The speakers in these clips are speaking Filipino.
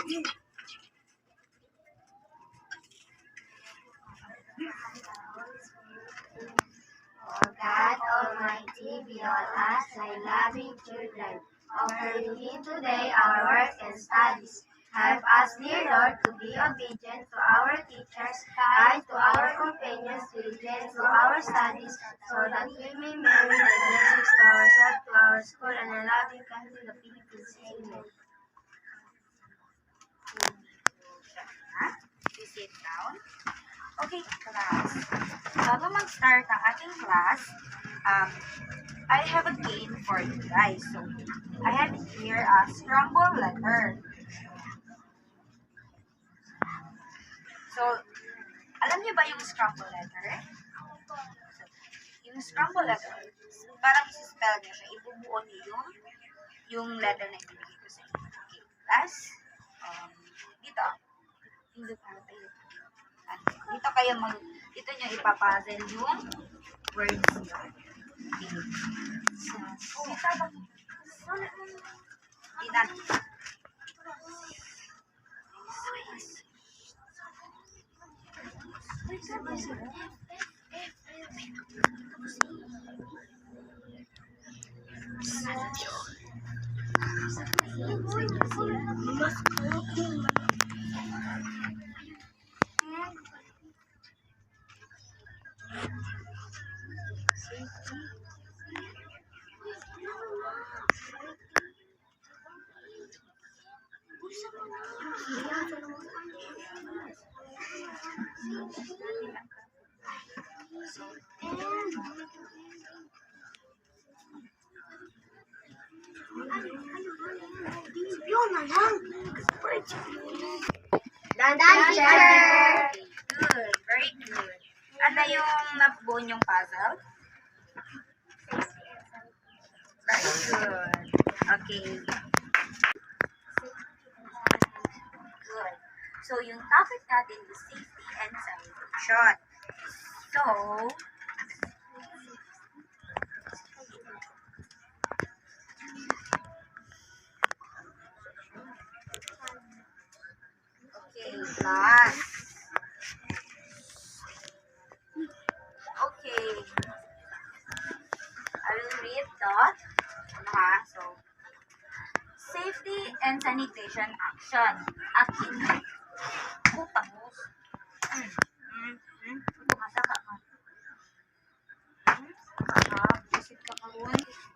God Almighty, be all us, thy loving children, offering thee today our work and studies. Help us, dear Lord, to be obedient to our teachers, kind to our companions, diligent to our studies, so that we may merit the blessings to ourselves, to our school, and a loving country, the Philippines. Amen. You sit down. Okay, class. Bago mag-start ang ating class, I have a game for you guys. So, I have here a scramble letter. So, alam niyo ba yung scramble letter? So, yung scramble letter, parang isi-spell niyo siya. Ibubuo niyo yung letter na ibibigay ko sa inyo. Okay, class. Dito. Dito kayo dito nyo ipapuzzle yung words nyo. Okay. Done, teacher! Good, very good. Ano yung nabuo yung puzzle? Very good. Okay. Good. So, yung topic natin is safety and sanitation. So, okay, class. Okay. I will read that. So, safety and sanitation action. Akin. Tapos.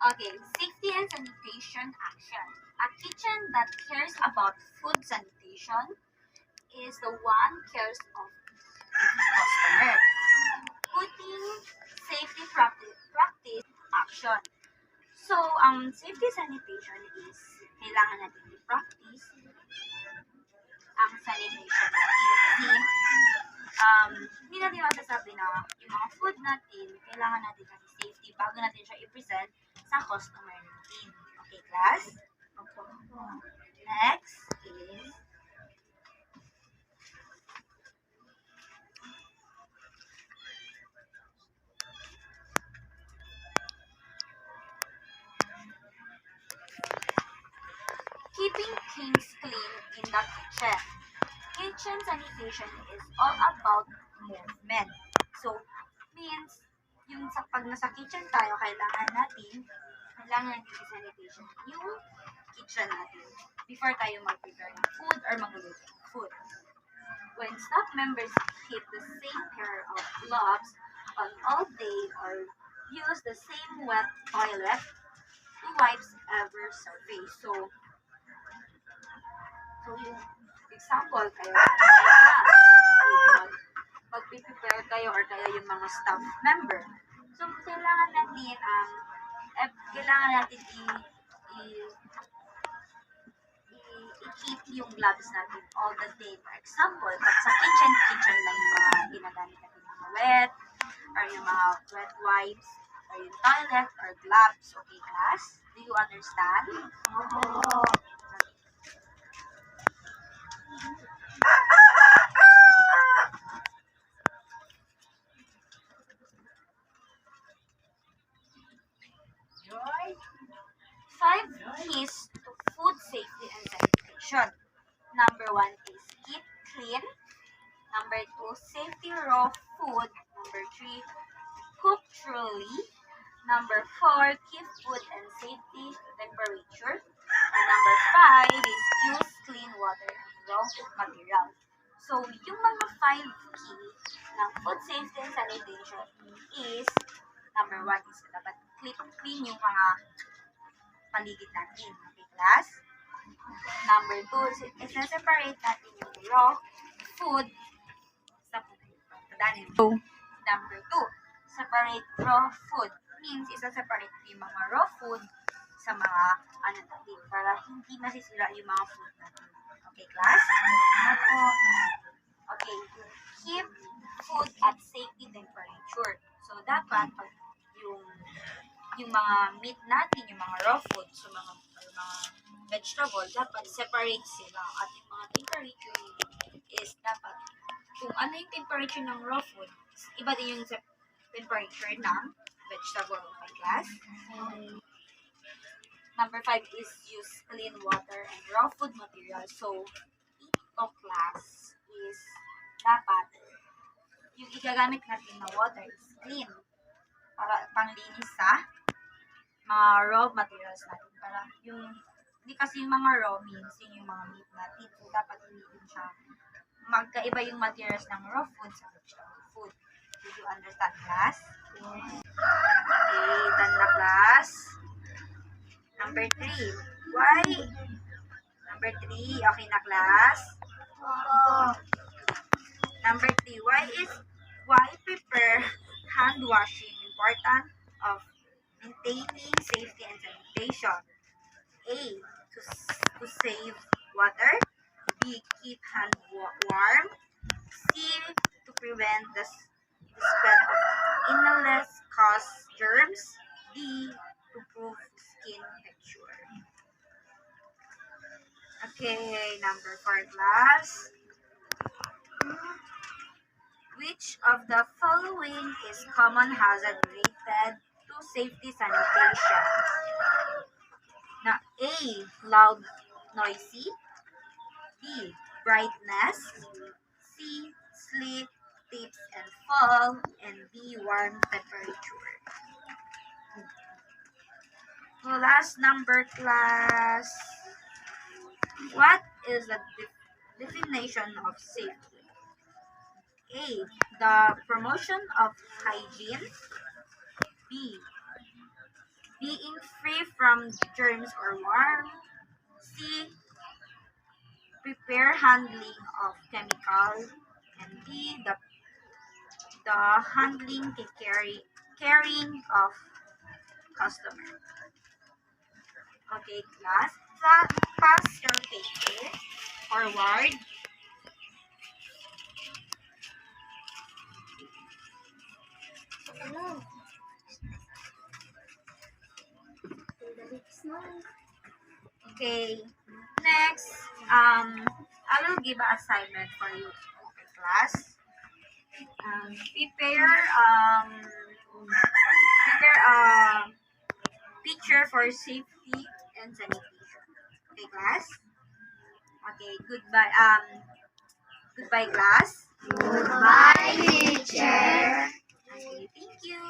Okay, safety and sanitation action. A kitchen that cares about food sanitation is the one cares of its customer. Putting safety practice action. So, safety sanitation is kailangan natin i-practice ang sanitation natin. Hindi natin masasabi na yung mga food natin, kailangan natin kasi safety bago natin siya i-present sa customer natin. Okay, class? Next is keeping things clean in the kitchen. Kitchen sanitation is all about movement. So, means, yung pag nasa kitchen tayo, kailangan natin i-sanitation yung kitchen natin before tayo mag-prepare ng food or magluto ng food. When staff members keep the same pair of gloves on all day or use the same wet toilet to wipes every surface. So yung example kayo mag-prepare kayo or kaya yung mga staff member. So, kailangan natin i-keep yung gloves natin all the day. For example, pag sa kitchen lang yung mga ginagamit natin, mga wet, or yung mga wet wipes, or yung toilet, or gloves. Okay, class? Do you understand? Five keys to food safety and sanitation. Number 1 is keep clean. Number 2, safety raw food. Number 3, cook truly. Number 4, keep food and safety temperature. And number 5 is use clean water and raw material. So, yung mga 5 key ng food safety and sanitation is, number 1 is dapat clean yung mga paligid natin. Okay, class? Number 2 is separate natin yung raw food sa pagkadanin. So, number 2, separate raw food. Means, isa-separate yung mga raw food sa mga natin para hindi masisira yung mga food natin. Okay, class? Okay, keep food at safety temperature. So, dapat pag yung mga meat natin, yung mga raw food, so mga vegetable, dapat separate sila. At yung mga temperature is dapat, kung ano yung temperature ng raw food, iba din yung temperature ng vegetable. Okay, class? Number 5 is use clean water and raw food material. So, ito, class, is dapat yung igagamit natin na water is clean para panglinis sa mga raw materials natin. Para yung, hindi kasi yung mga raw means yung mga meat natin. So, dapat hindi din siya magkaiba yung materials ng raw food sa vegetable food. Did you understand, class? Yes. Okay, done na, class. Number 3. Why? Number 3. Okay na, class? Number 3. Why prepare hand washing important of maintaining safety and sanitation? A. To save water. B. Keep hand warm. C. To prevent the spread of illness cause germs. D. To improve skin texture. Okay, number 4, class. Which of the following is common hazard related to safety sanitation? Now, A. Loud, noisy. B. Brightness. C. Slip, tips, and fall. And D. Warm temperature. So, last number, class. What is the definition of safety? A. The promotion of hygiene. B. Being free from germs or harm. C. Prepare handling of chemical. And D. The handling and caring of customer. Okay, class. Pass your paper forward. Okay, next, I will give an assignment for you, okay, class. Prepare a picture for safety and sanitation. Okay, class. Okay, goodbye. Goodbye, class. Goodbye, teacher. Okay, thank you.